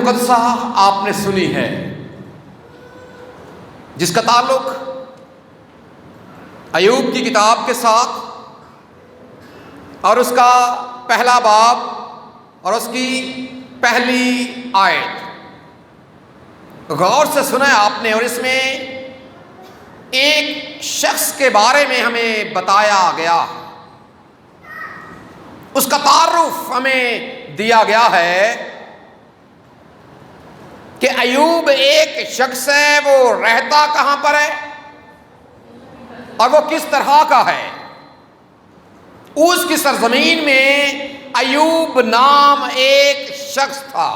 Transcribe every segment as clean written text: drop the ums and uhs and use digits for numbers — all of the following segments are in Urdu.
مقدسہ آپ نے سنی ہے، جس کا تعلق ایوب کی کتاب کے ساتھ اور اس کا پہلا باب اور اس کی پہلی آیت غور سے سنا ہے آپ نے، اور اس میں ایک شخص کے بارے میں ہمیں بتایا گیا، اس کا تعارف ہمیں دیا گیا ہے کہ ایوب ایک شخص ہے، وہ رہتا کہاں پر ہے اور وہ کس طرح کا ہے۔ اس کی سرزمین میں ایوب نام ایک شخص تھا۔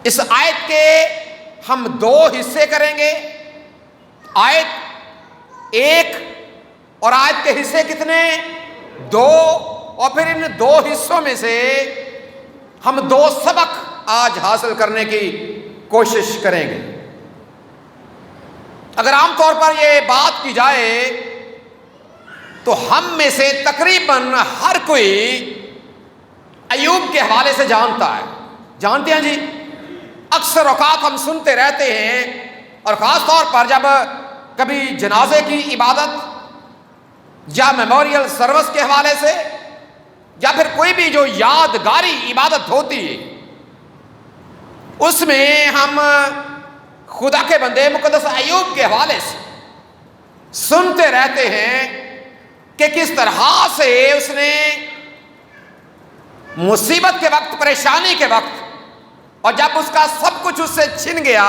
اس آیت کے ہم دو حصے کریں گے، آیت ایک اور آیت کے حصے کتنے؟ دو، اور پھر ان دو حصوں میں سے ہم دو سبق آج حاصل کرنے کی کوشش کریں گے۔ اگر عام طور پر یہ بات کی جائے تو ہم میں سے تقریباً ہر کوئی ایوب کے حوالے سے جانتا ہے، جانتے ہیں جی؟ اکثر اوقات ہم سنتے رہتے ہیں، اور خاص طور پر جب کبھی جنازے کی عبادت یا میموریل سروس کے حوالے سے یا پھر کوئی بھی جو یادگاری عبادت ہوتی ہے، اس میں ہم خدا کے بندے مقدس ایوب کے حوالے سے سنتے رہتے ہیں کہ کس طرح سے اس نے مصیبت کے وقت، پریشانی کے وقت، اور جب اس کا سب کچھ اس سے چھن گیا،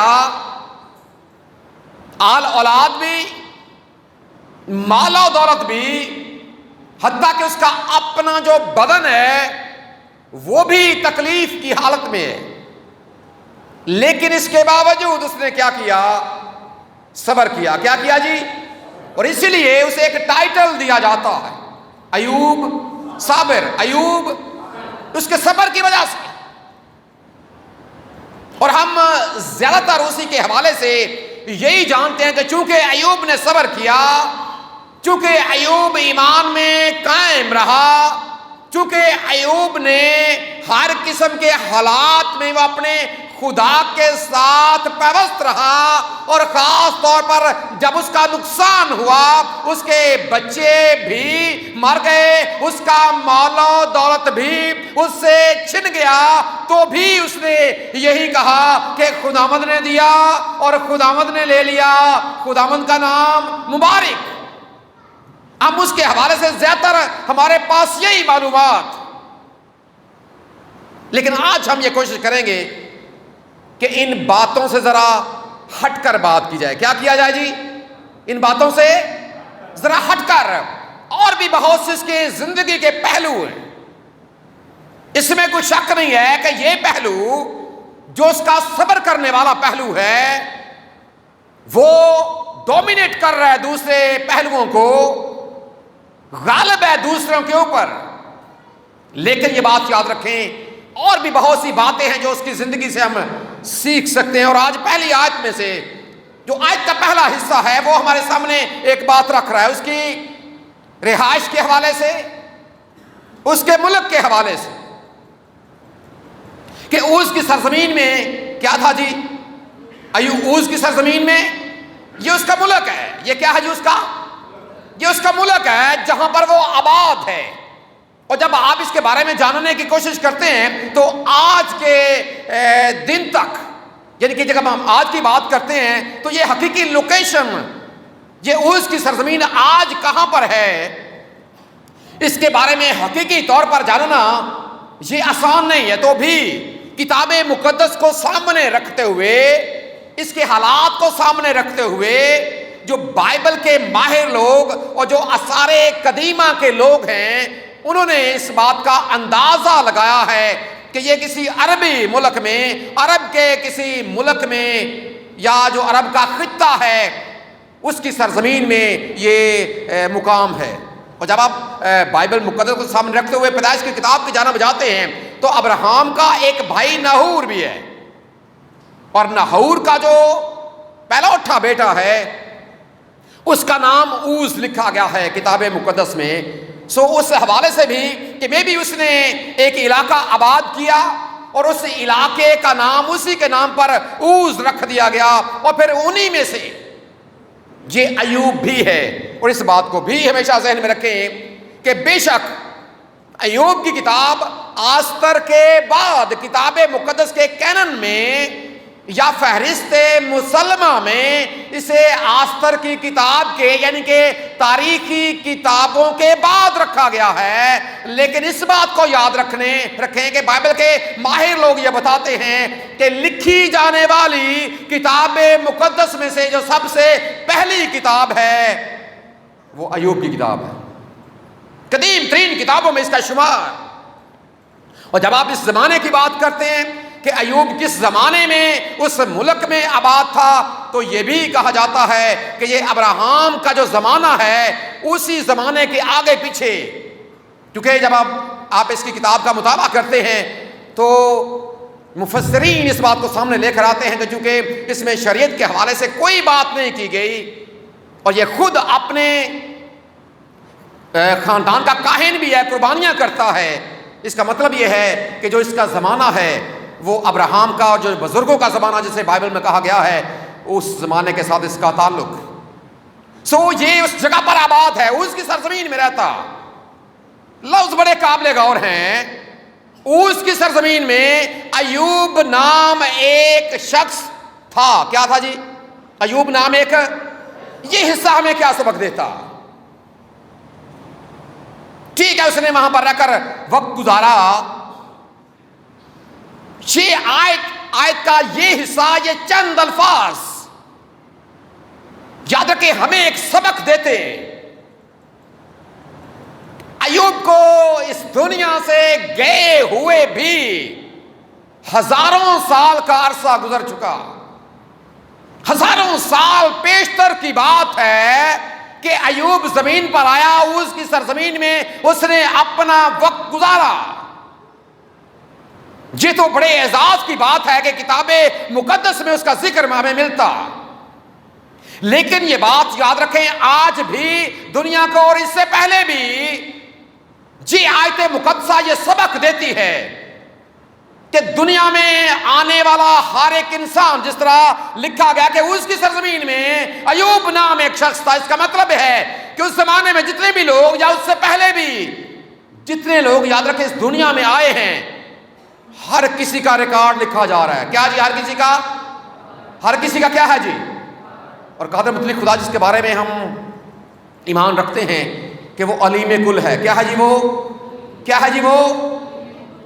آل اولاد بھی، مال و دولت بھی، حتیٰ کہ اس کا اپنا جو بدن ہے وہ بھی تکلیف کی حالت میں ہے، لیکن اس کے باوجود اس نے کیا کیا؟ صبر کیا۔ کیا کیا جی؟ اور اسی لیے اسے ایک ٹائٹل دیا جاتا ہے، ایوب صابر، ایوب اس کے صبر کی وجہ سے۔ اور ہم زیادہ تر اسی کے حوالے سے یہی جانتے ہیں کہ چونکہ ایوب نے صبر کیا، چونکہ ایوب ایمان میں قائم رہا، چونکہ ایوب نے ہر قسم کے حالات میں وہ اپنے خدا کے ساتھ پیوست رہا، اور خاص طور پر جب اس کا نقصان ہوا، اس کے بچے بھی مر گئے، اس کا مال و دولت بھی اس سے چھن گیا، تو بھی اس نے یہی کہا کہ خداوند نے دیا اور خداوند نے لے لیا، خداوند کا نام مبارک۔ ہم اس کے حوالے سے زیادہ تر ہمارے پاس یہی معلومات، لیکن آج ہم یہ کوشش کریں گے کہ ان باتوں سے ذرا ہٹ کر بات کی جائے۔ کیا کیا جائے جی؟ ان باتوں سے ذرا ہٹ کر، اور بھی بہت سے اس کی زندگی کے پہلو ہیں، اس میں کوئی شک نہیں ہے کہ یہ پہلو جو اس کا صبر کرنے والا پہلو ہے وہ ڈومینیٹ کر رہا ہے دوسرے پہلوؤں کو، غالب ہے دوسروں کے اوپر۔ لیکن یہ بات یاد رکھیں، اور بھی بہت سی باتیں ہیں جو اس کی زندگی سے ہم سیکھ سکتے ہیں، اور آج پہلی آیت میں سے جو آیت کا پہلا حصہ ہے وہ ہمارے سامنے ایک بات رکھ رہا ہے، اس کی رہائش کے حوالے سے، اس کے ملک کے حوالے سے، کہ اوز کی سرزمین میں کیا تھا جی؟ اوز کی سرزمین میں یہ اس کا ملک ہے۔ یہ کیا ہے جی؟ اس کا، یہ اس کا ملک ہے جہاں پر وہ آباد ہے۔ اور جب آپ اس کے بارے میں جاننے کی کوشش کرتے ہیں تو آج کے دن تک، یعنی کہ جب ہم آج کی بات کرتے ہیں تو یہ حقیقی لوکیشن، یہ اوز کی سرزمین آج کہاں پر ہے، اس کے بارے میں حقیقی طور پر جاننا یہ آسان نہیں ہے۔ تو بھی کتاب مقدس کو سامنے رکھتے ہوئے، اس کے حالات کو سامنے رکھتے ہوئے، جو بائبل کے ماہر لوگ اور جو آثار قدیمہ کے لوگ ہیں، انہوں نے اس بات کا اندازہ لگایا ہے کہ یہ کسی عربی ملک میں، عرب کے کسی ملک میں، یا جو عرب کا خطہ ہے اس کی سرزمین میں یہ مقام ہے۔ اور جب آپ بائبل مقدس کو سامنے رکھتے ہوئے پیدائش کی کتاب کی جانب جاتے ہیں تو ابراہم کا ایک بھائی ناہور بھی ہے، اور ناہور کا جو پہلوٹھا بیٹا ہے اس کا نام اوز لکھا گیا ہے کتاب مقدس میں۔ سو اس حوالے سے بھی کہ میں بھی اس نے ایک علاقہ آباد کیا، اور اس علاقے کا نام اسی کے نام پر اوز رکھ دیا گیا، اور پھر انہی میں سے یہ ایوب بھی ہے۔ اور اس بات کو بھی ہمیشہ ذہن میں رکھیں کہ بے شک ایوب کی کتاب آستر کے بعد کتاب مقدس کے کینن میں یا فہرست مسلمہ میں اسے آستر کی کتاب کے یعنی کہ تاریخی کتابوں کے بعد رکھا گیا ہے۔ لیکن اس بات کو یاد رکھیں کہ بائبل کے ماہر لوگ یہ بتاتے ہیں کہ لکھی جانے والی کتاب مقدس میں سے جو سب سے پہلی کتاب ہے وہ ایوب کی کتاب ہے، قدیم ترین کتابوں میں اس کا شمار۔ اور جب آپ اس زمانے کی بات کرتے ہیں کہ ایوب کس زمانے میں اس ملک میں آباد تھا، تو یہ بھی کہا جاتا ہے کہ یہ ابراہام کا جو زمانہ ہے اسی زمانے کے آگے پیچھے، کیونکہ جب آپ اس کی کتاب کا مطالعہ کرتے ہیں تو مفسرین اس بات کو سامنے لے کر آتے ہیں کہ چونکہ اس میں شریعت کے حوالے سے کوئی بات نہیں کی گئی، اور یہ خود اپنے خاندان کا کاہن بھی ہے، قربانیاں کرتا ہے، اس کا مطلب یہ ہے کہ جو اس کا زمانہ ہے وہ ابراہام کا، اور جو بزرگوں کا زمانہ جسے بائبل میں کہا گیا ہے اس زمانے کے ساتھ اس کا تعلق۔ یہ اس جگہ پر آباد ہے، اس کی سرزمین میں رہتا۔ لفظ بڑے قابل غور ہیں۔ اس کی سرزمین میں ایوب نام ایک شخص تھا۔ کیا تھا جی؟ ایوب نام ایک، یہ حصہ ہمیں کیا سبق دیتا؟ ٹھیک ہے، اس نے وہاں پر رہ کر وقت گزارا۔ یہ آیت کا یہ حصہ، یہ چند الفاظ یاد رکھیں ہمیں ایک سبق دیتے۔ ایوب کو اس دنیا سے گئے ہوئے بھی ہزاروں سال کا عرصہ گزر چکا، ہزاروں سال پیشتر کی بات ہے کہ ایوب زمین پر آیا، اس کی سرزمین میں اس نے اپنا وقت گزارا۔ یہ تو بڑے اعزاز کی بات ہے کہ کتاب مقدس میں اس کا ذکر ہمیں ملتا، لیکن یہ بات یاد رکھیں آج بھی دنیا کو اور اس سے پہلے بھی یہ آیت مقدسہ یہ سبق دیتی ہے کہ دنیا میں آنے والا ہر ایک انسان، جس طرح لکھا گیا کہ اس کی سرزمین میں ایوب نام ایک شخص تھا، اس کا مطلب ہے کہ اس زمانے میں جتنے بھی لوگ یا اس سے پہلے بھی جتنے لوگ یاد رکھیں اس دنیا میں آئے ہیں، ہر کسی کا ریکارڈ لکھا جا رہا ہے۔ کیا جی؟ ہر کسی کا کیا ہے جی؟ اور قادر مطلق خدا جس کے بارے میں ہم ایمان رکھتے ہیں کہ وہ علیم کل ہے۔ کیا ہے جی؟ وہ کیا ہے جی؟ وہ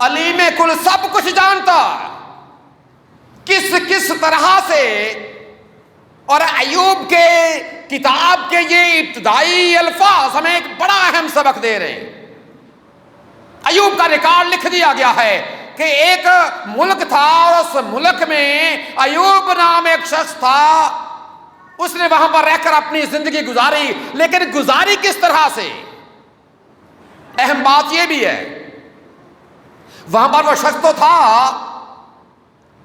علیم کل، سب کچھ جانتا، کس طرح سے۔ اور ایوب کے کتاب کے یہ ابتدائی الفاظ ہمیں ایک بڑا اہم سبق دے رہے ہیں۔ ایوب کا ریکارڈ لکھ دیا گیا ہے کہ ایک ملک تھا، اور اس ملک میں ایوب نام ایک شخص تھا، اس نے وہاں پر رہ کر اپنی زندگی گزاری۔ لیکن گزاری کس طرح سے؟ اہم بات یہ بھی ہے، وہاں پر وہ شخص تو تھا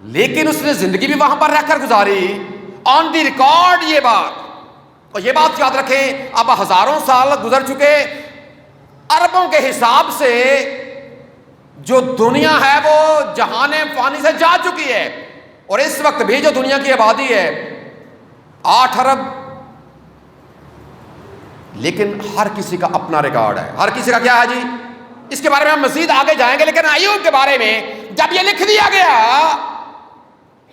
لیکن اس نے زندگی بھی وہاں پر رہ کر گزاری، آن دی ریکارڈ یہ بات۔ اور یہ بات یاد رکھیں اب ہزاروں سال گزر چکے، اربوں کے حساب سے جو دنیا ہے وہ جہان فانی سے جا چکی ہے، اور اس وقت بھی جو دنیا کی آبادی ہے 8 ارب، لیکن ہر کسی کا اپنا ریکارڈ ہے۔ ہر کسی کا کیا ہے جی؟ اس کے بارے میں ہم مزید آگے جائیں گے، لیکن ایوب کے بارے میں جب یہ لکھ دیا گیا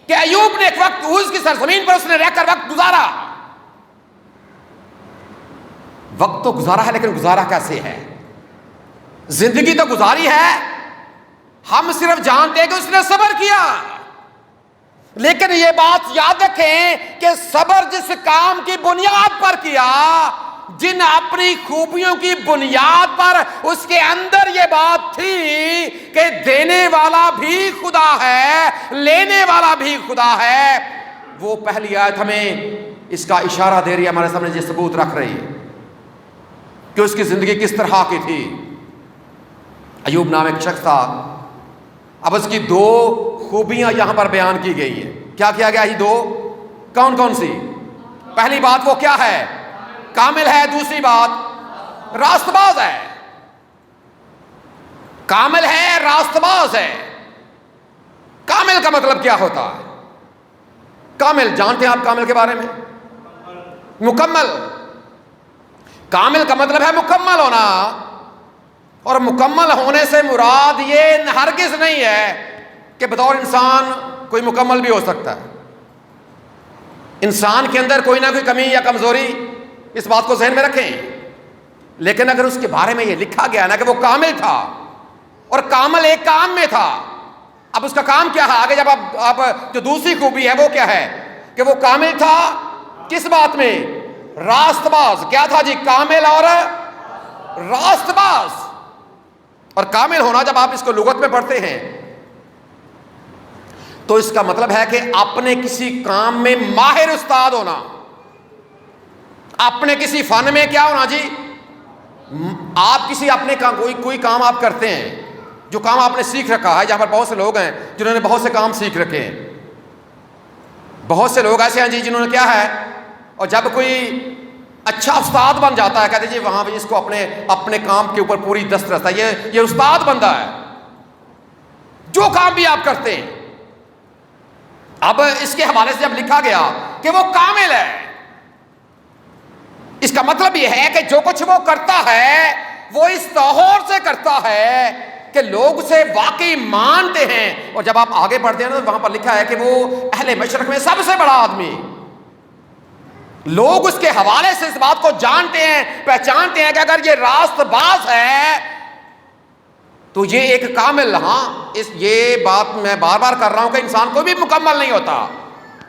کہ ایوب نے ایک وقت اس کی سرزمین پر اس نے رہ کر وقت گزارا، وقت تو گزارا ہے لیکن گزارا کیسے ہے؟ زندگی تو گزاری ہے، ہم صرف جانتے ہیں کہ اس نے صبر کیا، لیکن یہ بات یاد رکھیں کہ صبر جس کام کی بنیاد پر کیا، جن اپنی خوبیوں کی بنیاد پر اس کے اندر یہ بات تھی کہ دینے والا بھی خدا ہے، لینے والا بھی خدا ہے، وہ پہلی آیت ہمیں اس کا اشارہ دے رہی ہے، ہمارے سامنے یہ ثبوت رکھ رہی ہے کہ اس کی زندگی کس طرح کی تھی۔ ایوب نام ایک شخص تھا، اب اس کی 2 خوبیاں یہاں پر بیان کی گئی ہیں۔ کیا کیا گیا؟ یہ 2 کون کون سی؟ پہلی بات وہ کیا ہے؟ کامل ہے۔ دوسری بات راست باز ہے۔ کامل ہے، راست باز ہے۔ کامل کا مطلب کیا ہوتا ہے؟ کامل جانتے ہیں آپ کامل کے بارے میں؟ مکمل. کامل کا مطلب ہے مکمل ہونا، اور مکمل ہونے سے مراد یہ ہرگز نہیں ہے کہ بطور انسان کوئی مکمل بھی ہو سکتا ہے. انسان کے اندر کوئی نہ کوئی کمی یا کمزوری، اس بات کو ذہن میں رکھیں. لیکن اگر اس کے بارے میں یہ لکھا گیا نا کہ وہ کامل تھا، اور کامل ایک کام میں تھا. اب اس کا کام کیا ہے آگے جب اب جو دوسری خوبی ہے وہ کیا ہے کہ وہ کامل تھا کس بات میں؟ راست باز. کیا تھا جی؟ کامل اور راست باز. اور کامل ہونا جب آپ اس کو لغت میں پڑھتے ہیں تو اس کا مطلب ہے کہ اپنے کسی کام میں ماہر استاد ہونا. اپنے کسی فن میں کیا ہونا جی؟ آپ کسی اپنے کام کوئی کام آپ کرتے ہیں، جو کام آپ نے سیکھ رکھا ہے. جہاں پر بہت سے لوگ ہیں جنہوں نے بہت سے کام سیکھ رکھے ہیں. بہت سے لوگ ایسے ہیں جی جنہوں نے کیا ہے، اور جب کوئی اچھا استاد بن جاتا ہے کہتے ہیں جی وہاں بھی اس کو اپنے کام کے اوپر پوری دسترس ہے، یہ استاد بندہ ہے جو کام بھی آپ کرتے ہیں. اب اس کے حوالے سے جب لکھا گیا کہ وہ کامل ہے، اس کا مطلب یہ ہے کہ جو کچھ وہ کرتا ہے وہ اس طور سے کرتا ہے کہ لوگ اسے واقعی مانتے ہیں. اور جب آپ آگے بڑھتے ہیں نا تو وہاں پر لکھا ہے کہ وہ اہل مشرق میں سب سے بڑا آدمی. لوگ اس کے حوالے سے اس بات کو جانتے ہیں، پہچانتے ہیں کہ اگر یہ راست باز ہے تو یہ ایک کامل. ہاں یہ بات میں بار بار کر رہا ہوں کہ انسان کوئی بھی مکمل نہیں ہوتا،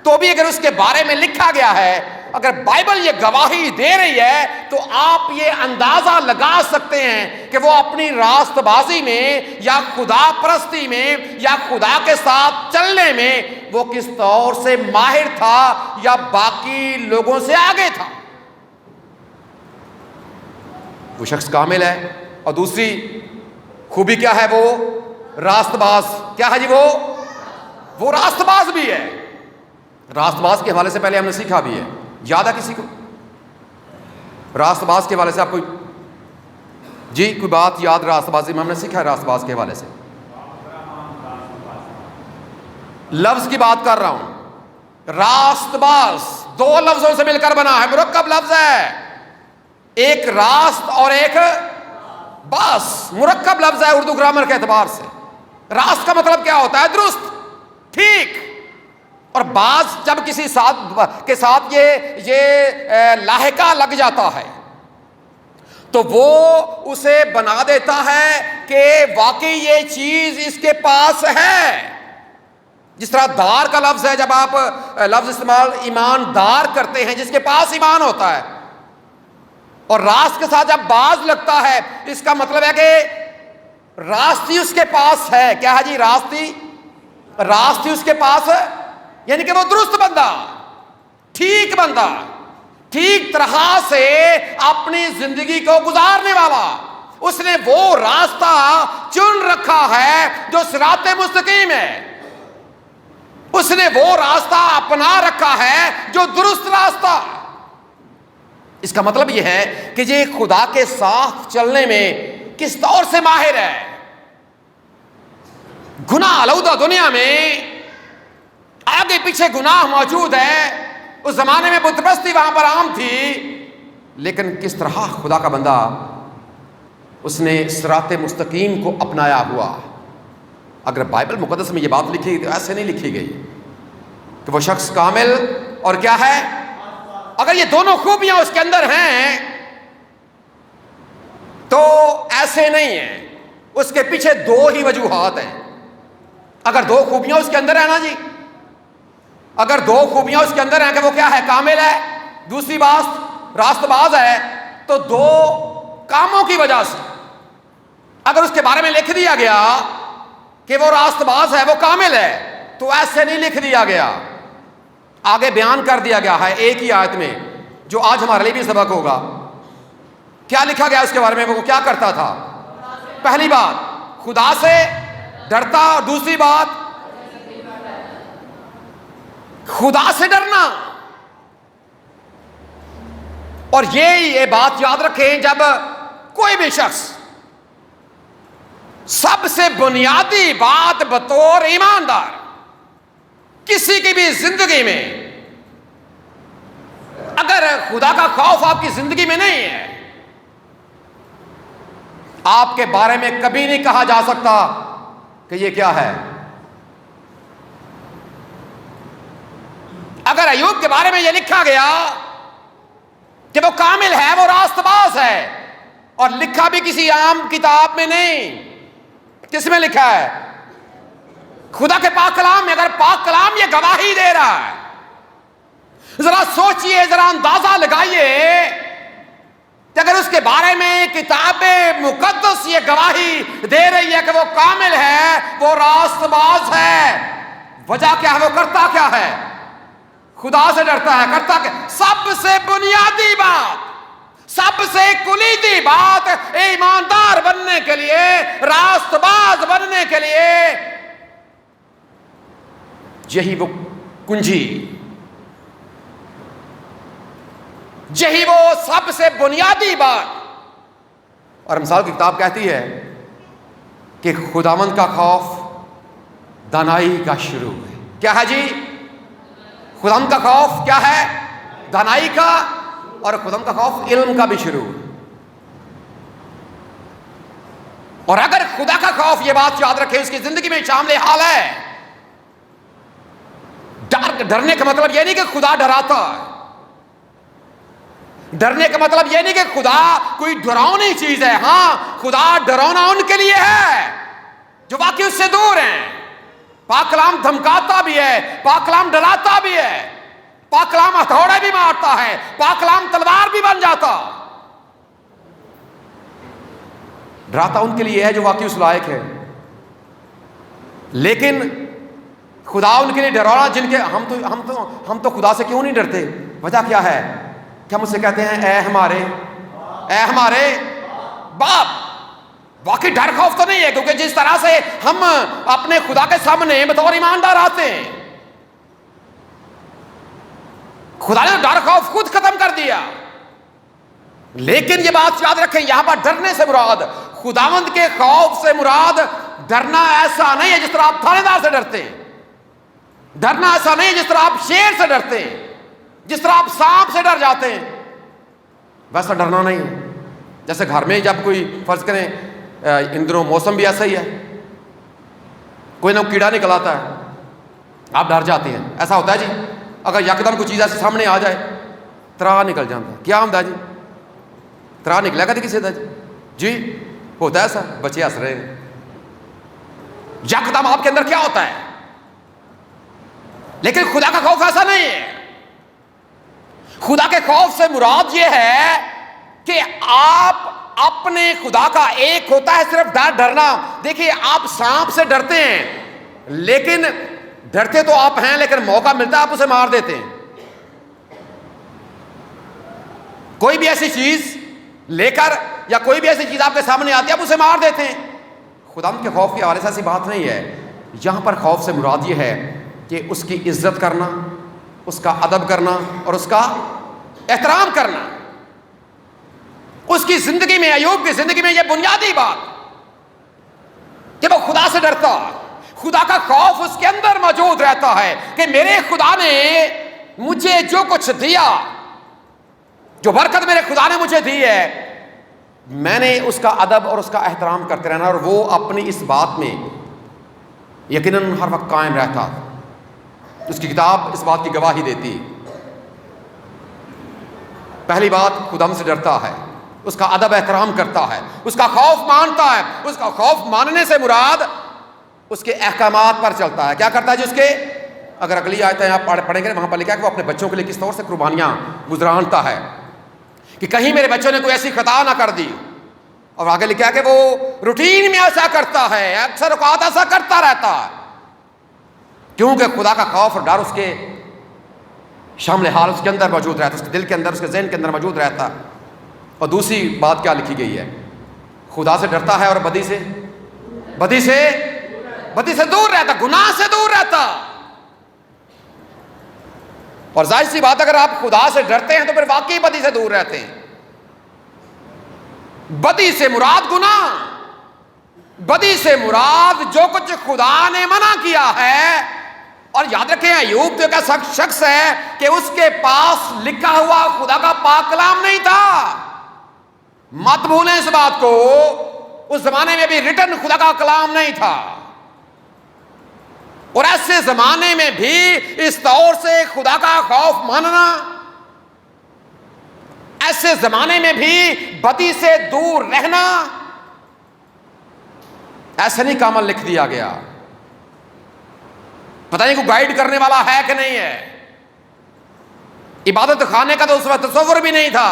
تو بھی اگر اس کے بارے میں لکھا گیا ہے، اگر بائبل یہ گواہی دے رہی ہے تو آپ یہ اندازہ لگا سکتے ہیں کہ وہ اپنی راست بازی میں یا خدا پرستی میں یا خدا کے ساتھ چلنے میں وہ کس طور سے ماہر تھا یا باقی لوگوں سے آگے تھا. وہ شخص کامل ہے. اور دوسری خوبی کیا ہے؟ وہ راست باز. کیا ہے جی؟ وہ راست باز بھی ہے. راست باز کے حوالے سے پہلے ہم نے سیکھا بھی ہے. یاد ہے کسی کو راست باز کے حوالے سے؟ آپ کوئی جی کوئی بات یاد راست بازی میں ہم نے سیکھا ہے راست باز کے حوالے سے؟ لفظ کی بات کر رہا ہوں. راست باز دو لفظوں سے مل کر بنا ہے، مرکب لفظ ہے. ایک راست اور ایک باز، مرکب لفظ ہے اردو گرامر کے اعتبار سے. راست کا مطلب کیا ہوتا ہے؟ درست، ٹھیک. اور باز جب کسی کے ساتھ یہ لاحقہ لگ جاتا ہے تو وہ اسے بنا دیتا ہے کہ واقعی یہ چیز اس کے پاس ہے. جس طرح دار کا لفظ ہے، جب آپ لفظ استعمال ایماندار کرتے ہیں جس کے پاس ایمان ہوتا ہے، اور راست کے ساتھ جب باز لگتا ہے اس کا مطلب ہے کہ راستی اس کے پاس ہے. کیا ہے جی؟ راستی اس کے پاس ہے، یعنی کہ وہ درست بندہ، ٹھیک بندہ، ٹھیک طرح سے اپنی زندگی کو گزارنے والا. اس نے وہ راستہ چن رکھا ہے جو صراط مستقیم ہے. اس نے وہ راستہ اپنا رکھا ہے جو درست راستہ. اس کا مطلب یہ ہے کہ یہ خدا کے ساتھ چلنے میں کس طور سے ماہر ہے. گناہ آلودہ دنیا میں آگے پیچھے گناہ موجود ہے. اس زمانے میں بت پرستی وہاں پر عام تھی، لیکن کس طرح خدا کا بندہ اس نے صراط مستقیم کو اپنایا ہوا. اگر بائبل مقدس میں یہ بات لکھی گئی تو ایسے نہیں لکھی گئی کہ وہ شخص کامل اور کیا ہے. اگر یہ دونوں خوبیاں اس کے اندر ہیں تو ایسے نہیں ہیں. اس کے پیچھے دو ہی وجوہات ہیں. اگر دو خوبیاں اس کے اندر ہیں نا جی، اگر دو خوبیاں اس کے اندر ہیں کہ وہ کیا ہے؟ کامل ہے، دوسری بات راست باز ہے، تو دو کاموں کی وجہ سے اگر اس کے بارے میں لکھ دیا گیا کہ وہ راست باز ہے، وہ کامل ہے، تو ایسے نہیں لکھ دیا گیا. آگے بیان کر دیا گیا ہے ایک ہی آیت میں جو آج ہمارے لیے بھی سبق ہوگا. کیا لکھا گیا اس کے بارے میں؟ وہ کیا کرتا تھا؟ پہلی بات خدا سے ڈرتا، اور دوسری بات خدا سے ڈرنا. اور یہ بات یاد رکھیں، جب کوئی بھی شخص سب سے بنیادی بات بطور ایماندار کسی کی بھی زندگی میں اگر خدا کا خوف آپ کی زندگی میں نہیں ہے، آپ کے بارے میں کبھی نہیں کہا جا سکتا کہ یہ کیا ہے۔ اگر ایوب کے بارے میں یہ لکھا گیا کہ وہ کامل ہے، وہ راست باز ہے، اور لکھا بھی کسی عام کتاب میں نہیں، کس میں لکھا ہے؟ خدا کے پاک کلام میں۔ اگر پاک کلام یہ گواہی دے رہا ہے، ذرا سوچئے، ذرا اندازہ لگائیے کہ اگر اس کے بارے میں کتاب مقدس یہ گواہی دے رہی ہے کہ وہ کامل ہے، وہ راست باز ہے، وجہ کیا ہے؟ وہ کرتا کیا ہے؟ خدا سے ڈرتا ہے۔ کرتا کیا؟ سب سے بنیادی بات، سب سے کلیدی بات ایماندار بننے کے لیے، راست باز بننے کے لیے، یہی وہ کنجی، یہی وہ سب سے بنیادی بات۔ اور مثال کی کتاب کہتی ہے کہ خداوند کا خوف دانائی کا شروع ہے۔ کیا ہے جی؟ خداوند کا خوف کیا ہے؟ دانائی کا، اور خداوند کا خوف علم کا بھی شروع ہے۔ اور اگر خدا کا خوف، یہ بات یاد رکھیں، اس کی زندگی میں شامل حال ہے۔ ڈرنے کا مطلب یہ نہیں کہ خدا ڈراتا ہے، ڈرنے کا مطلب یہ نہیں کہ خدا کوئی ڈراؤنی چیز ہے۔ ہاں، خدا ڈراؤنا ان کے لیے ہے جو واقعی اس سے دور ہیں۔ پاک کلام دھمکاتا بھی ہے، پاک کلام ڈراتا بھی ہے، پاک کلام ہتھوڑے بھی مارتا ہے، پاک کلام تلوار بھی بن جاتا۔ ڈراتا ان کے لیے ہے جو واقعی اس لائق ہے، لیکن خدا ان کے لیے ڈرانا جن کے ہم تو خدا سے کیوں نہیں ڈرتے؟ وجہ کیا ہے کہ ہم اسے کہتے ہیں اے ہمارے باپ۔ واقعی ڈر خوف تو نہیں ہے، کیونکہ جس طرح سے ہم اپنے خدا کے سامنے بطور ایماندار آتے ہیں، خدا نے ڈر خوف خود ختم کر دیا۔ لیکن یہ بات یاد رکھیں، یہاں پر ڈرنے سے مراد، خداوند کے خوف سے مراد ڈرنا ایسا نہیں ہے جس طرح آپ تھانے دار سے ڈرتے ہیں، ڈرنا ایسا نہیں ہے جس طرح آپ شیر سے ڈرتے ہیں، جس طرح آپ سانپ سے ڈر جاتے ہیں، ویسا ڈرنا نہیں ہے۔ جیسے گھر میں جب کوئی فرض کریں، ان دنوں موسم بھی ایسا ہی ہے، کوئی نہ کیڑا نکل آتا ہے، آپ ڈر جاتے ہیں۔ ایسا ہوتا ہے جی، اگر یکدم کوئی چیز ایسے سامنے آ جائے، ترا نکل جاتا ہے۔ کیا ہوتا ہے جی؟ ترا نکلے گا تو کسی دا جی ہوتا ہے ایسا، بچے ہنس رہے ہیں۔ یکدم آپ کے اندر کیا ہوتا ہے؟ لیکن خدا کا خوف ایسا نہیں ہے۔ خدا کے خوف سے مراد یہ ہے کہ آپ اپنے خدا کا، ایک ہوتا ہے صرف ڈرنا۔ دیکھیے، آپ سانپ سے ڈرتے ہیں، لیکن ڈرتے تو آپ ہیں، لیکن موقع ملتا ہے آپ اسے مار دیتے ہیں۔ کوئی بھی ایسی چیز لے کر، یا کوئی بھی ایسی چیز آپ کے سامنے آتی ہے، آپ اسے مار دیتے ہیں۔ خدا کے خوف کے حوالے سے ایسی بات نہیں ہے۔ یہاں پر خوف سے مراد یہ ہے کہ اس کی عزت کرنا، اس کا ادب کرنا اور اس کا احترام کرنا۔ اس کی زندگی میں، ایوب کی زندگی میں یہ بنیادی بات کہ وہ خدا سے ڈرتا، خدا کا خوف اس کے اندر موجود رہتا ہے کہ میرے خدا نے مجھے جو کچھ دیا، جو برکت میرے خدا نے مجھے دی ہے، میں نے اس کا ادب اور اس کا احترام کرتے رہنا، اور وہ اپنی اس بات میں یقیناً ہر وقت قائم رہتا۔ اس کی کتاب اس بات کی گواہی دیتی۔ پہلی بات، خدا سے ڈرتا ہے، اس کا ادب احترام کرتا ہے، اس کا خوف مانتا ہے۔ اس کا خوف ماننے سے مراد اس کے احکامات پر چلتا ہے۔ کیا کرتا ہے جس کے، اگر اگلی آیتیں آپ پڑھیں گے، وہاں پر لکھا ہے کہ وہ اپنے بچوں کے لیے کس طور سے قربانیاں گزرانتا ہے، کہ کہیں میرے بچوں نے کوئی ایسی خطا نہ کر دی۔ اور آگے لکھا ہے کہ وہ روٹین میں ایسا کرتا ہے، اکثر اوقات ایسا کرتا رہتا ہے، کیونکہ خدا کا خوف اور ڈر اس کے شامل حال اس کے اندر موجود رہتا ہے، اس کے دل کے اندر، اس کے ذہن کے اندر موجود رہتا ہے۔ اور دوسری بات کیا لکھی گئی ہے؟ خدا سے ڈرتا ہے اور بدی سے دور رہتا، گناہ سے دور رہتا۔ اور ظاہر سی بات، اگر آپ خدا سے ڈرتے ہیں تو پھر واقعی بدی سے دور رہتے ہیں۔ بدی سے مراد گناہ، بدی سے مراد جو کچھ خدا نے منع کیا ہے اور یاد رکھیں ایوب تو ایک ایسا شخص ہے کہ اس کے پاس لکھا ہوا خدا کا پاک کلام نہیں تھا. مت بھولیں اس بات کو، اس زمانے میں بھی ریٹن خدا کا کلام نہیں تھا. اور ایسے زمانے میں بھی اس طور سے خدا کا خوف ماننا، ایسے زمانے میں بھی بدی سے دور رہنا، ایسا نہیں کامل لکھ دیا گیا. پتہ نہیں کوئی گائیڈ کرنے والا ہے کہ نہیں ہے. عبادت خانے کا تو اس وقت تصور بھی نہیں تھا.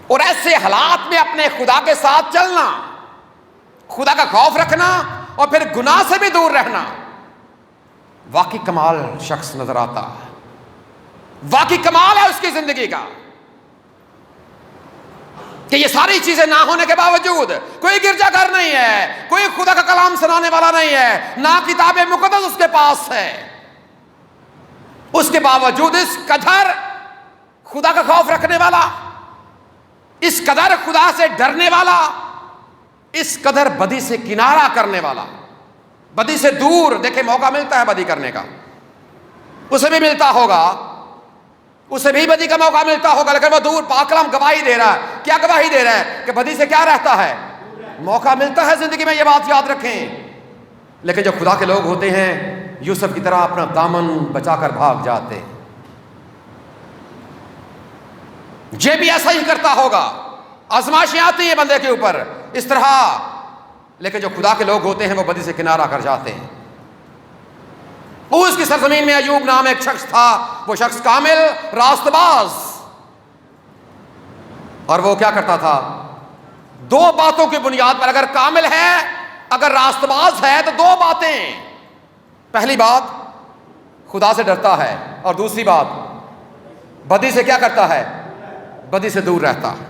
اور ایسے حالات میں اپنے خدا کے ساتھ چلنا، خدا کا خوف رکھنا اور پھر گناہ سے بھی دور رہنا، واقعی کمال شخص نظر آتا ہے. واقعی کمال ہے اس کی زندگی کا کہ یہ ساری چیزیں نہ ہونے کے باوجود کوئی گرجا گھر نہیں ہے، کوئی خدا کا کلام سنانے والا نہیں ہے، نہ کتاب مقدس اس کے پاس ہے. اس کے باوجود اس قدر خدا کا خوف رکھنے والا، اس قدر خدا سے ڈرنے والا، اس قدر بدی سے کنارہ کرنے والا، بدی سے دور. دیکھیں موقع ملتا ہے بدی کرنے کا، اسے بھی ملتا ہوگا، اسے بھی بدی کا موقع ملتا ہوگا، لیکن وہ دور. پاک کلام گواہی دے رہا ہے. کیا گواہی دے رہا ہے؟ کہ بدی سے کیا رہتا ہے؟ موقع ملتا ہے زندگی میں. یہ بات یاد رکھیں. لیکن جو خدا کے لوگ ہوتے ہیں یوسف کی طرح اپنا دامن بچا کر بھاگ جاتے ہیں. یہ بھی ایسا ہی کرتا ہوگا. آزمائشیں آتی ہیں بندے کے اوپر اس طرح، لیکن جو خدا کے لوگ ہوتے ہیں وہ بدی سے کنارہ کر جاتے ہیں. اس کی سرزمین میں ایوب نام ایک شخص تھا. وہ شخص کامل راست باز. اور وہ کیا کرتا تھا؟ دو باتوں کی بنیاد پر. اگر کامل ہے، اگر راست باز ہے تو دو باتیں. پہلی بات خدا سے ڈرتا ہے، اور دوسری بات بدی سے کیا کرتا ہے؟ بدی سے دور رہتا ہے.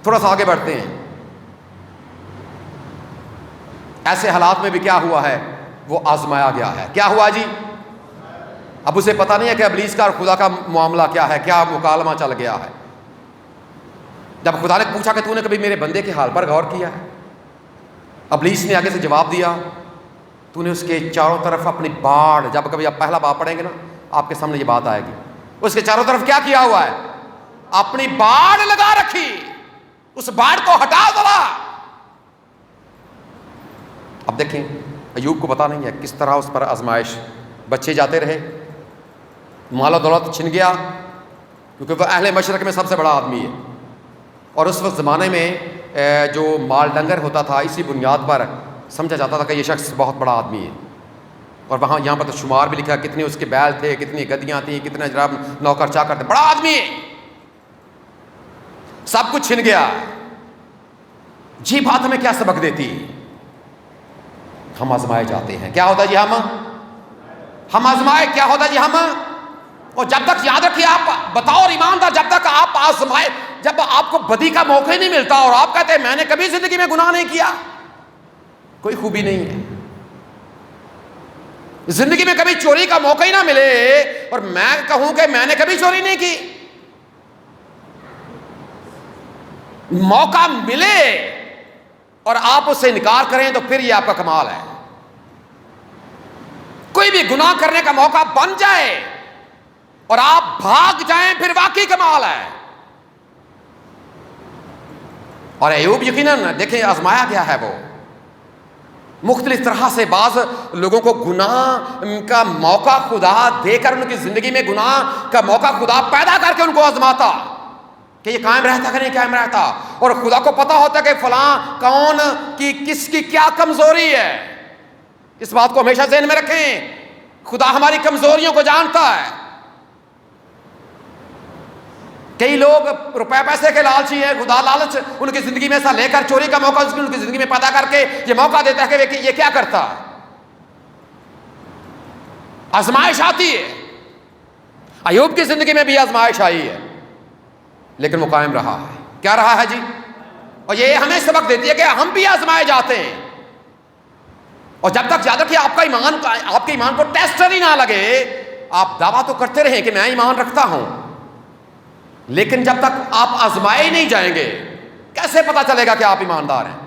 تھوڑا سا آگے بڑھتے ہیں. ایسے حالات میں بھی کیا ہوا ہے؟ وہ آزمایا گیا ہے. کیا ہوا جی؟ اب اسے پتا نہیں ہے کہ ابلیس کا اور خدا کا معاملہ کیا ہے، کیا مکالمہ چل گیا ہے. جب خدا نے پوچھا کہ تو نے کبھی میرے بندے کے حال پر غور کیا ہے؟ ابلیس نے آگے سے جواب دیا، تو نے اس کے چاروں طرف اپنی باڑ، جب کبھی آپ پہلا باب پڑھیں گے نا آپ کے سامنے یہ بات آئے گی، اس کے چاروں طرف کیا کیا ہوا ہے؟ اپنی باڑ لگا رکھی. اس باڑ کو ہٹا ذرا. اب دیکھیں ایوب کو پتا نہیں ہے کس طرح اس پر آزمائش بچے جاتے رہے. مال و دولت چھن گیا کیونکہ وہ اہل مشرق میں سب سے بڑا آدمی ہے. اور اس وقت زمانے میں جو مال ڈنگر ہوتا تھا اسی بنیاد پر سمجھا جاتا تھا کہ یہ شخص بہت بڑا آدمی ہے. اور وہاں یہاں پر تو شمار بھی لکھا کتنے اس کے بیل تھے، کتنی گدیاں تھیں، کتنے جناب نوکر چاکر تھے. بڑا آدمی ہے. سب کچھ چھن گیا. جی بات ہمیں کیا سبق دیتی؟ ہم آزمائے جاتے ہیں. کیا ہوتا جی؟ ہم آزمائے. کیا ہوتا جی؟ ہم. اور جب تک یاد رکھیے آپ بطور ایماندار، جب تک آپ آزمائے، جب آپ کو بدی کا موقع ہی نہیں ملتا اور آپ کہتے ہیں میں نے کبھی زندگی میں گناہ نہیں کیا، کوئی خوبی نہیں ہے. زندگی میں کبھی چوری کا موقع ہی نہ ملے اور میں کہوں کہ میں نے کبھی چوری نہیں کی. موقع ملے اور آپ اس سے انکار کریں تو پھر یہ آپ کا کمال ہے. کوئی بھی گناہ کرنے کا موقع بن جائے اور آپ بھاگ جائیں پھر واقعی کمال ہے. اور ایوب یقیناً دیکھیں آزمایا گیا ہے. وہ مختلف طرح سے بعض لوگوں کو گناہ کا موقع خدا دے کر ان کی زندگی میں گناہ کا موقع خدا پیدا کر کے ان کو آزماتا کہ یہ قائم رہتا کہ نہیں قائم رہتا. اور خدا کو پتا ہوتا کہ فلاں کون کی کس کی کیا کمزوری ہے. اس بات کو ہمیشہ ذہن میں رکھیں. خدا ہماری کمزوریوں کو جانتا ہے. کئی لوگ روپے پیسے کے لالچی ہیں. خدا لالچ ان کی زندگی میں ایسا لے کر چوری کا موقع ان کی زندگی میں پیدا کر کے یہ موقع دیتا ہے کہ یہ کیا کرتا ہے. آزمائش آتی ہے. ایوب کی زندگی میں بھی آزمائش آئی ہے لیکن وہ قائم رہا ہے. کیا رہا ہے جی؟ اور یہ ہمیں سبق دیتی ہے کہ ہم بھی آزمائے جاتے ہیں. اور جب تک یاد رکھیے آپ کے ایمان کو ٹیسٹر ہی نہ لگے، آپ دعویٰ تو کرتے رہیں کہ میں ایمان رکھتا ہوں، لیکن جب تک آپ آزمائے ہی نہیں جائیں گے کیسے پتا چلے گا کہ آپ ایماندار ہیں؟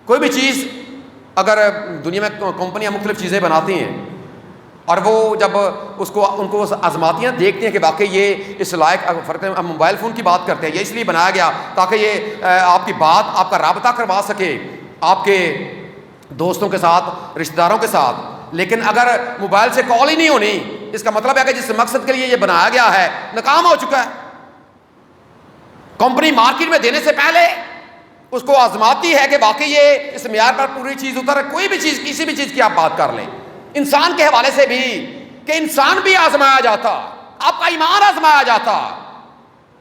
کوئی بھی چیز اگر دنیا میں کمپنیاں مختلف چیزیں بناتی ہیں اور وہ جب ان کو آزماتی ہیں، دیکھتے ہیں کہ واقعی یہ اس لائق، فرق ہے، ہم موبائل فون کی بات کرتے ہیں، یہ اس لیے بنایا گیا تاکہ یہ آپ کی بات، آپ کا رابطہ کروا سکے آپ کے دوستوں کے ساتھ، رشتہ داروں کے ساتھ، لیکن اگر موبائل سے کال ہی نہیں ہونی، اس کا مطلب ہے کہ جس مقصد کے لیے یہ بنایا گیا ہے ناکام ہو چکا ہے۔ کمپنی مارکیٹ میں دینے سے پہلے اس کو آزماتی ہے کہ واقعی یہ اس معیار پر پوری چیز اتر، کوئی بھی چیز، کسی بھی چیز کی آپ بات کر لیں، انسان کے حوالے سے بھی، کہ انسان بھی آزمایا جاتا، آپ کا ایمان آزمایا جاتا،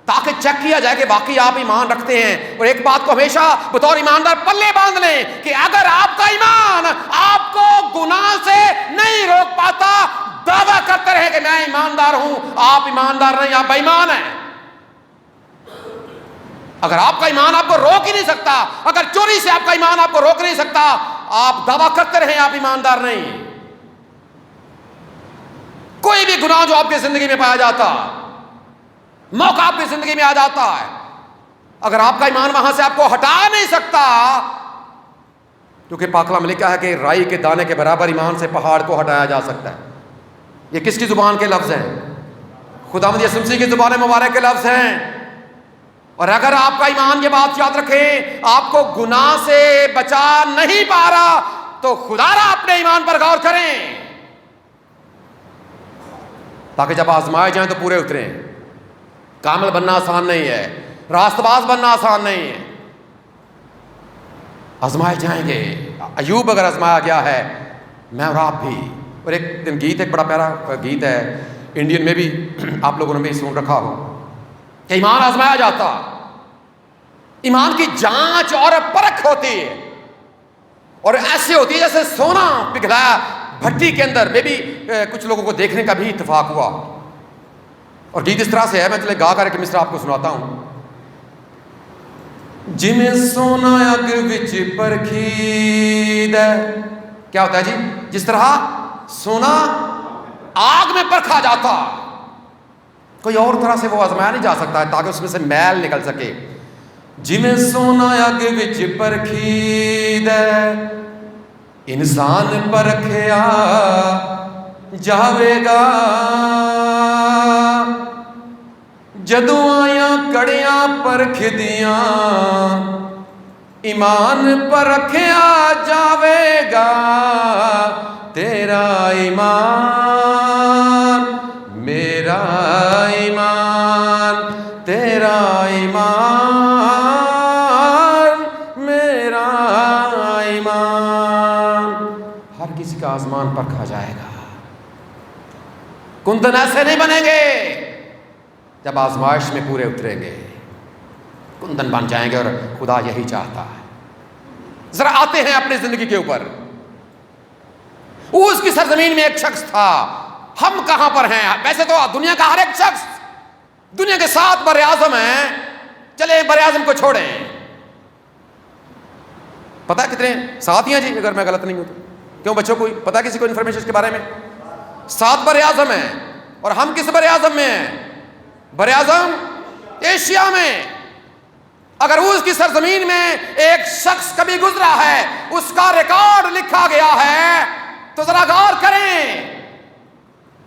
تاکہ چیک کیا جائے کہ واقعی آپ ایمان رکھتے ہیں۔ اور ایک بات کو ہمیشہ بطور ایماندار پلے باندھ لیں کہ اگر آپ کا ایمان آپ کو گناہ سے نہیں روک پاتا، دعویٰ کرتے رہے کہ میں ایماندار ہوں، آپ ایماندار نہیں، آپ بے ایمان ہیں۔ اگر آپ کا ایمان آپ کو روک ہی نہیں سکتا، اگر چوری سے آپ کا ایمان آپ کو روک نہیں سکتا، آپ دعویٰ کرتے رہیں آپ ایماندار نہیں۔ کوئی بھی گناہ جو آپ کی زندگی میں پایا جاتا، موقع آپ کی زندگی میں آ جاتا ہے، اگر آپ کا ایمان وہاں سے آپ کو ہٹا نہیں سکتا، کیونکہ پاک کلام میں لکھا ہے کہ رائی کے دانے کے برابر ایمان سے پہاڑ کو ہٹایا جا سکتا ہے۔ یہ کس کی زبان کے لفظ ہیں؟ خداوند یسوع مسیح کی زبان مبارک کے لفظ ہیں۔ اور اگر آپ کا ایمان یہ بات یاد رکھیں آپ کو گناہ سے بچا نہیں پا رہا، تو خدا را اپنے ایمان پر غور کریں، تاکہ جب آزمائے جائیں تو پورے اتریں۔ کامل بننا آسان نہیں ہے، راست باز بننا آسان نہیں ہے، آزمائے جائیں گے۔ ایوب اگر آزمایا گیا ہے، میں اور آپ بھی۔ اور ایک دن گیت، ایک بڑا پیارا گیت ہے، انڈین میں بھی آپ لوگوں نے بھی سن رکھا ہو، کہ ایمان آزمایا جاتا، ایمان کی جانچ اور پرکھ ہوتی ہے، اور ایسے ہوتی ہے جیسے سونا پگھلایا بھٹی کے اندر۔ میں بھی کچھ لوگوں کو دیکھنے کا بھی اتفاق ہوا، اور گیت اس طرح سے ہے، میں چلے گا کر کے مصرع آپ کو سناتا ہوں۔ جمیں سونا اگ وچ پرکھیدا، کیا ہوتا ہے جی؟ جس طرح سونا آگ میں پرکھا جاتا، کوئی اور طرح سے وہ آزمایا نہیں جا سکتا ہے تاکہ اس میں سے میل نکل سکے۔ جمیں سونا اگ وچ پرکھیدا، انسان پرکھیا جاوے گا، جدوں آیاں کڑیاں پرکھ دیاں، ایمان پرکھیا جاوے گا، تیرا ایمان میرا ایمان، تیرا ایمان میرا ایمان، ہر کسی کا آزمان پرکھا جائے گا۔ کندن ایسے نہیں بنیں گے، جب آزمائش میں پورے اتریں گے کندن بن جائیں گے، اور خدا یہی چاہتا ہے۔ ذرا آتے ہیں اپنی زندگی کے اوپر۔ اس کی سرزمین میں ایک شخص تھا، ہم کہاں پر ہیں؟ ویسے تو دنیا کا ہر ایک شخص، دنیا کے 7 بر اعظم ہیں، چلیں بر اعظم کو چھوڑیں، پتہ کتنے 7 ہی ہیں جی اگر میں غلط نہیں ہوں تو؟ کیوں بچوں کو پتہ کسی کو انفارمیشن اس کے بارے میں؟ 7 بر اعظم ہیں، اور ہم کس بر اعظم میں ہیں؟ بر اعظم ایشیا میں۔ اگر اس کی سرزمین میں ایک شخص کبھی گزرا ہے، اس کا ریکارڈ لکھا گیا ہے، تو ذرا غور کریں۔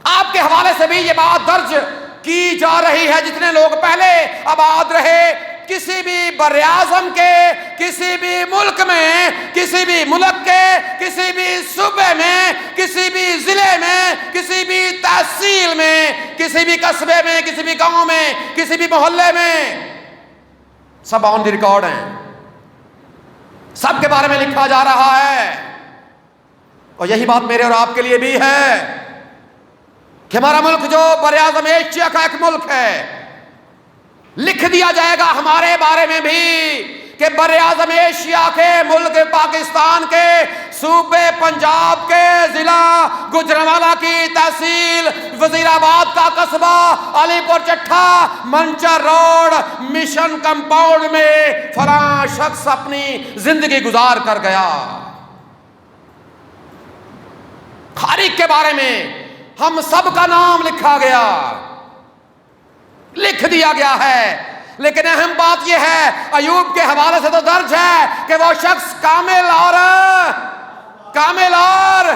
آپ کے حوالے سے بھی یہ بات درج کی جا رہی ہے، جتنے لوگ پہلے آباد رہے کسی بھی بر اعظم کے، کسی بھی ملک میں، کسی بھی ملک کے، کسی بھی صوبے میں، کسی بھی ضلع میں، کسی بھی تحصیل میں، کسی بھی قصبے میں، کسی بھی گاؤں میں، کسی بھی محلے میں، سب آن دی ریکارڈ ہیں، سب کے بارے میں لکھا جا رہا ہے۔ اور یہی بات میرے اور آپ کے لیے بھی ہے کہ ہمارا ملک جو بر اعظم ایشیا کا ایک ملک ہے، لکھ دیا جائے گا ہمارے بارے میں بھی کہ بر اعظم ایشیا کے ملک پاکستان کے صوبے پنجاب کے ضلع گوجرانوالہ کی تحصیل وزیر آباد کا قصبہ علی پور چٹھا منچر روڈ مشن کمپاؤنڈ میں فلاں شخص اپنی زندگی گزار کر گیا۔ خالق کے بارے میں ہم سب کا نام لکھا گیا، لکھ دیا گیا ہے، لیکن اہم بات یہ ہے ایوب کے حوالے سے تو درج ہے کہ وہ شخص کامل اور کامل اور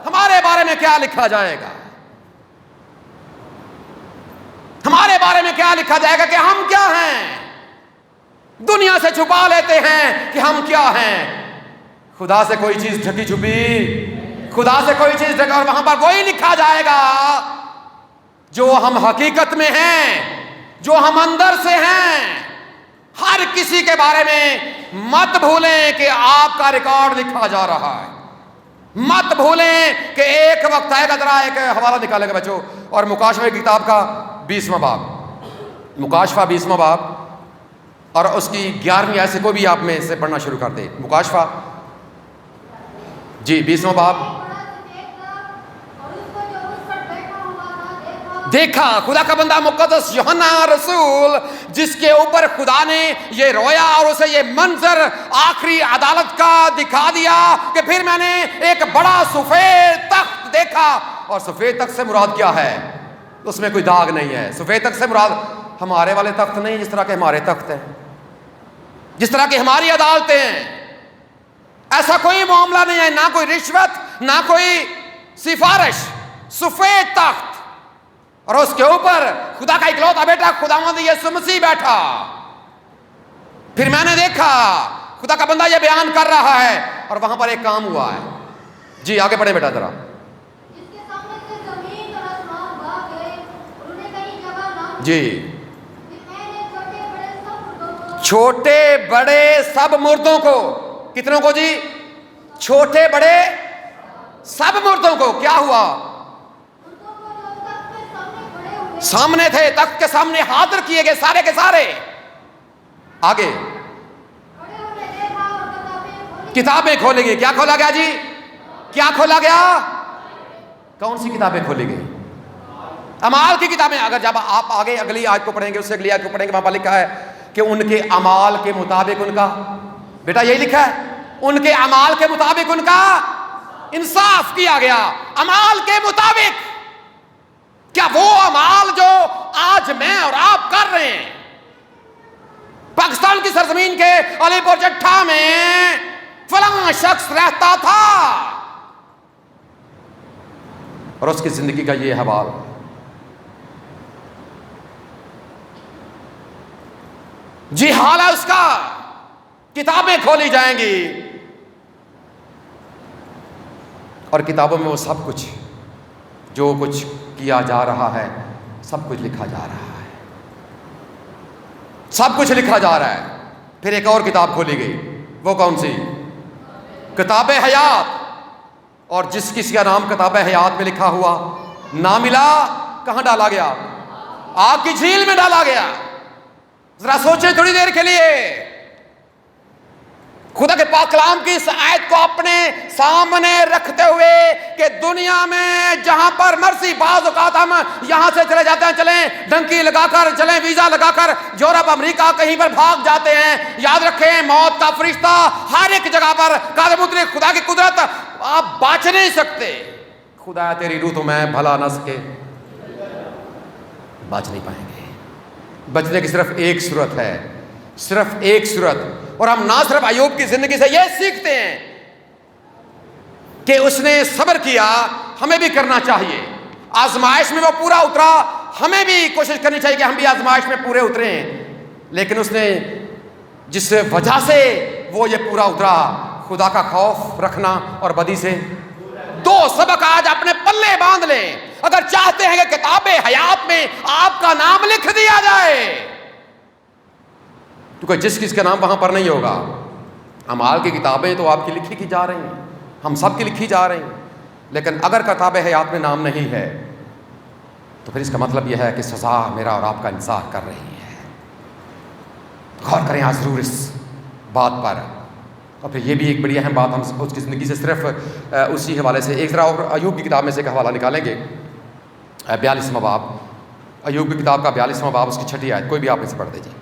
ہمارے بارے میں کیا لکھا جائے گا؟ ہمارے بارے میں کیا لکھا جائے گا کہ ہم کیا ہیں؟ دنیا سے چھپا لیتے ہیں کہ ہم کیا ہیں. خدا سے کوئی چیز ڈھکی چھپی، خدا سے کوئی چیز ڈھکی، اور وہاں پر وہی لکھا جائے گا جو ہم حقیقت میں ہیں، جو ہم اندر سے ہیں. ہر کسی کے بارے میں مت بھولیں کہ آپ کا ریکارڈ لکھا جا رہا ہے. مت بھولیں کہ ایک وقت آئے گا. ذرا ایک حوالہ نکالے گا بچوں، اور مکاشفہ کی کتاب کا 20واں باب، مکاشفہ 20واں باب، اور اس کی 11ویں آیت سے کوئی بھی آپ میں سے پڑھنا شروع کر دے. مکاشفہ جی 20واں باب. دیکھا خدا کا بندہ مقدس یوحنا رسول، جس کے اوپر خدا نے یہ رویا اور اسے یہ منظر آخری عدالت کا دکھا دیا کہ پھر میں نے ایک بڑا سفید تخت دیکھا. اور سفید تخت سے مراد کیا ہے؟ اس میں کوئی داغ نہیں ہے. سفید تخت سے مراد ہمارے والے تخت نہیں، جس طرح کے ہمارے تخت ہیں، جس طرح کی ہماری عدالتیں ہیں. ایسا کوئی معاملہ نہیں ہے، نہ کوئی رشوت، نہ کوئی سفارش. سفید تخت، اور اس کے اوپر خدا کا اکلوتا بیٹا خداوند یسوع مسیح بیٹھا. پھر میں نے دیکھا، خدا کا بندہ یہ بیان کر رہا ہے، اور وہاں پر ایک کام ہوا ہے. جی آگے پڑھیں بیٹا ذرا. جی چھوٹے بڑے سب مردوں کو، کتنوں کو جی؟ چھوٹے بڑے سب مردوں کو. کیا ہوا؟ سامنے تھے، تخت کے سامنے حاضر کیے گئے سارے کے سارے. آگے کتابیں کھولے گی. کیا کھولا گیا جی؟ کیا کھولا گیا؟ کون سی کتابیں کھولی گئی؟ اعمال کی کتابیں. اگر جب آپ آگے اگلی آیت کو پڑھیں گے، اس سے اگلی آیت کو پڑھیں گے، وہاں پر لکھا ہے کہ ان کے اعمال کے مطابق ان کا، بیٹا یہی لکھا ہے، ان کے اعمال کے مطابق ان کا انصاف کیا گیا. اعمال کے مطابق. کیا وہ اعمال جو آج میں اور آپ کر رہے ہیں؟ پاکستان کی سرزمین کے علی پور جٹھا میں فلاں شخص رہتا تھا، اور اس کی زندگی کا یہ حوال. جی حال ہے اس کا. کتابیں کھولی جائیں گی، اور کتابوں میں وہ سب کچھ جو کچھ کیا جا رہا ہے سب کچھ لکھا جا رہا ہے. سب کچھ لکھا جا رہا ہے. پھر ایک اور کتاب کھولی گئی. وہ کون سی؟ کتاب حیات. اور جس کسی کا نام کتاب حیات میں لکھا ہوا نہ ملا، کہاں ڈالا گیا؟ آگ کی جھیل میں ڈالا گیا. ذرا سوچیں تھوڑی دیر کے لیے. خدا کے پاک کلام کی اس آیت کو اپنے سامنے رکھتے ہوئے کہ دنیا میں جہاں پر مرضی، بعض اوقات ہم یہاں سے چلے جاتے ہیں، چلیں ڈنکی لگا کر، چلیں ویزا لگا کر یورپ امریکہ کہیں پر بھاگ جاتے ہیں. یاد رکھیں موت کا فرشتہ ہر ایک جگہ پر قادم اترے. خدا کی قدرت آپ بچ نہیں سکتے. خدا تیری روح تو میں بھلا نہ سکے، بچ نہیں پائیں گے. بچنے کی صرف ایک صورت ہے، صرف ایک صورت. اور ہم نہ صرف ایوب کی زندگی سے یہ سیکھتے ہیں کہ اس نے صبر کیا، ہمیں بھی کرنا چاہیے. آزمائش میں وہ پورا اترا، ہمیں بھی کوشش کرنی چاہیے کہ ہم بھی آزمائش میں پورے اتریں. لیکن اس نے جس وجہ سے وہ یہ پورا اترا، خدا کا خوف رکھنا اور بدی سے. دو سبق آج اپنے پلے باندھ لیں اگر چاہتے ہیں کہ کتاب حیات میں آپ کا نام لکھ دیا جائے. کیونکہ جس کس کا نام وہاں پر نہیں ہوگا. اعمال کی کتابیں تو آپ کی لکھی کی جا رہی ہیں، ہم سب کی لکھی جا رہی ہیں، لیکن اگر کتاب حیات میں نام نہیں ہے تو پھر اس کا مطلب یہ ہے کہ سزا میرا اور آپ کا انتظار کر رہی ہے. غور کریں آج ضرور اس بات پر. اور پھر یہ بھی ایک بڑی اہم بات، ہم اس کی زندگی سے صرف اسی حوالے سے ایک ذرا اور ایوب کی کتاب میں سے ایک حوالہ نکالیں گے. 42واں باب، ایوب کی کتاب کا 42واں باب، اس کی 6 آیت کوئی بھی آپ میں سے پڑھ دیجیے.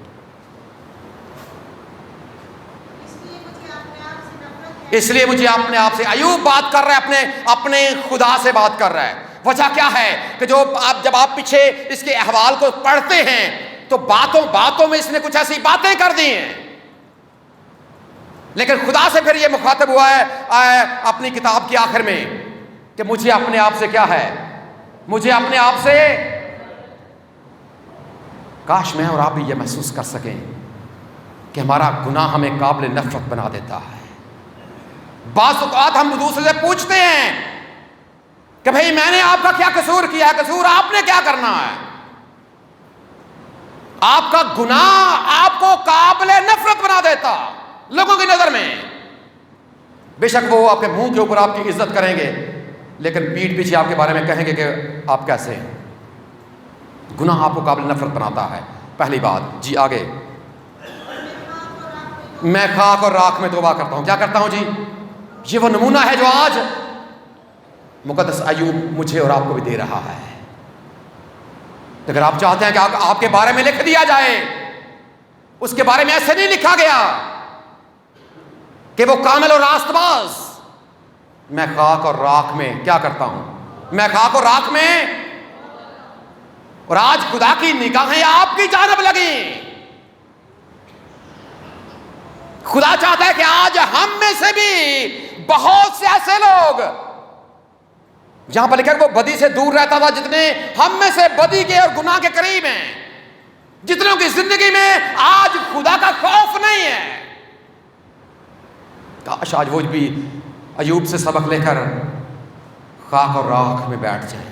اس لیے مجھے اپنے آپ سے، ایوب بات کر رہا ہے، اپنے خدا سے بات کر رہا ہے. وجہ کیا ہے کہ جب آپ پیچھے اس کے احوال کو پڑھتے ہیں تو باتوں میں اس نے کچھ ایسی باتیں کر دی ہیں لیکن خدا سے پھر یہ مخاطب ہوا ہے اپنی کتاب کی آخر میں کہ مجھے اپنے آپ سے کیا ہے، مجھے اپنے آپ سے، کاش میں اور آپ بھی یہ محسوس کر سکیں کہ ہمارا گناہ ہمیں قابل نفرت بنا دیتا ہے۔ بعض اوقات ہم دوسرے سے پوچھتے ہیں کہ بھئی میں نے آپ کا کیا قصور کیا، قصور آپ نے کیا کرنا ہے؟ آپ کا گناہ آپ کو قابل نفرت بنا دیتا لوگوں کی نظر میں۔ بے شک وہ آپ کے منہ کے اوپر آپ کی عزت کریں گے، لیکن پیٹھ پیچھے آپ کے بارے میں کہیں گے کہ آپ کیسے ہیں۔ گناہ آپ کو قابل نفرت بناتا ہے، پہلی بات۔ جی آگے، میں خاک اور راکھ میں توبہ کرتا ہوں۔ کیا کرتا ہوں جی؟ یہ وہ نمونہ ہے جو آج مقدس ایوب مجھے اور آپ کو بھی دے رہا ہے۔ اگر آپ چاہتے ہیں کہ آپ کے بارے میں لکھ دیا جائے، اس کے بارے میں ایسے نہیں لکھا گیا کہ وہ کامل اور راست باز۔ میں خاک اور راکھ میں کیا کرتا ہوں؟ میں خاک اور راکھ میں، اور آج خدا کی نگاہیں آپ کی جانب لگیں۔ خدا چاہتا ہے کہ آج ہم میں سے بھی بہت سے ایسے لوگ، جہاں پر لکھا ہے وہ بدی سے دور رہتا تھا، جتنے ہم میں سے بدی کے اور گناہ کے قریب ہیں، جتنوں کی زندگی میں آج خدا کا خوف نہیں ہے، کاش آج وہ بھی ایوب سے سبق لے کر خاک اور راکھ میں بیٹھ جائیں۔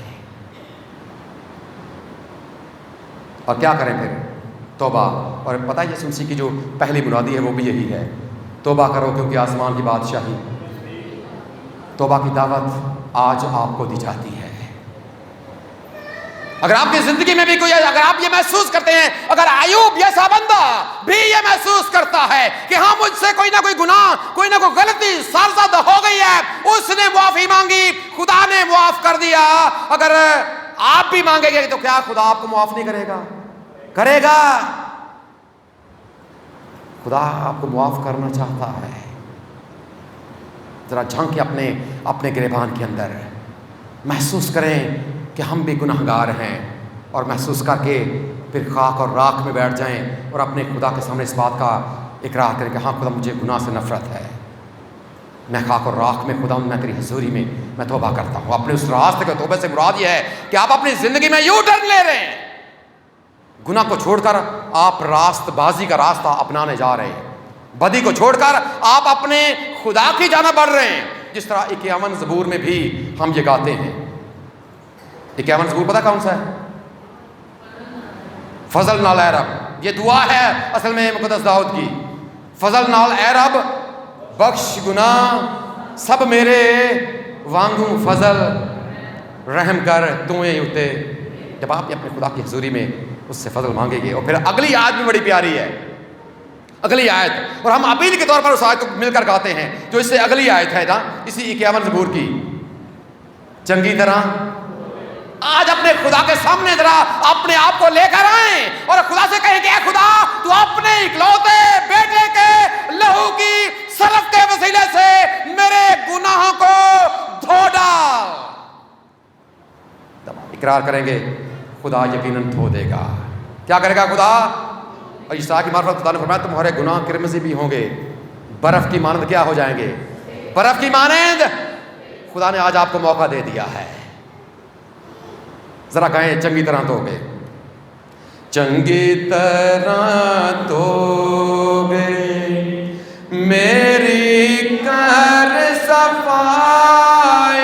اور کیا کریں پھر؟ توبہ۔ اور پتہ ہے یسوع مسیح کی جو پہلی منادی ہے وہ بھی یہی ہے، توبہ کرو کیونکہ آسمان کی بادشاہی۔ توبہ کی دعوت آج آپ کو دی جاتی ہے۔ اگر آپ کی زندگی میں بھی کوئی، اگر آپ یہ محسوس کرتے ہیں، اگر ایوب جیسا بندہ بھی یہ محسوس کرتا ہے کہ ہاں مجھ سے کوئی نہ کوئی گناہ، کوئی نہ کوئی غلطی سرزد ہو گئی ہے، اس نے معافی مانگی، خدا نے معاف کر دیا، اگر آپ بھی مانگیں گے تو کیا خدا آپ کو معاف نہیں کرے گا؟ کرے گا۔ خدا آپ کو معاف کرنا چاہتا ہے۔ ذرا جھانکیں اپنے گریبان کے اندر، محسوس کریں کہ ہم بھی گناہگار ہیں، اور محسوس کر کے پھر خاک اور راکھ میں بیٹھ جائیں اور اپنے خدا کے سامنے اس بات کا اقرار کریں کہ ہاں خدا مجھے گناہ سے نفرت ہے، میں خاک اور راکھ میں خدا میں تیری حضوری میں میں توبہ کرتا ہوں۔ اپنے اس راستے کے توبہ سے مراد یہ ہے کہ آپ اپنی زندگی میں یو ٹرن لے رہے ہیں، گناہ کو چھوڑ کر آپ راست بازی کا راستہ اپنانے جا رہے ہیں، بدی کو چھوڑ کر آپ اپنے خدا کی جانب بڑھ رہے ہیں۔ جس طرح 51 زبور میں بھی ہم یہ گاتے ہیں۔ 51 زبور پتہ کون سا ہے؟ فضل نال اے رب، یہ دعا ہے اصل میں مقدس داؤد کی۔ فضل نال اے رب بخش گناہ سب میرے وانگوں فضل رحم کر تویں اتے۔ جب آپ اپنے خدا کی حضوری میں اس سے فضل مانگیں گے، اور پھر اگلی آیت بھی بڑی پیاری ہے، اگلی آیت، اور ہم اپیل کے طور پر اس آیت کو مل کر گاتے ہیں جو اس سے اگلی آیت ہے نا، اسی 51 زبور کی۔ چنگی طرح آج اپنے خدا کے سامنے ذرا اپنے آپ کو لے کر آئیں اور خدا سے کہیں کہ اے خدا تو اپنے اکلوتے بیٹے کے لہو کی صرف کے وسیلے سے میرے گناہوں کو دھو ڈال۔ اقرار کریں گے، خدا یقیناً دھو دے گا۔ کیا کرے گا خدا؟ اور عیسیٰ کی معرفت خدا نے فرمایا تمہارے گناہ قرمزی بھی ہوں گے، برف کی مانند کیا ہو جائیں گے؟ برف کی مانند۔ خدا نے آج آپ کو موقع دے دیا ہے، ذرا کہیں چنگی طرح تو گے، چنگی طرح تو گے میری کر صفائی،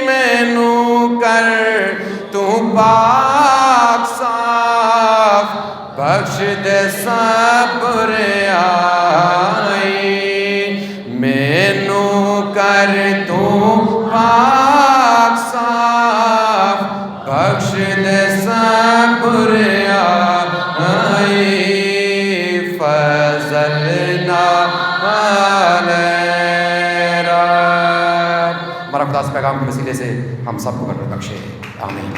مینوں کر تو پاک صاف، بخش دے صبر آئی، مینوں کر تو پاک صاف، بخش دے صبر آئی، فضل نال رب۔ ہمارا خدا اس پیغام کے وسیلے سے ہم سب کو برکت بخشے، آمین۔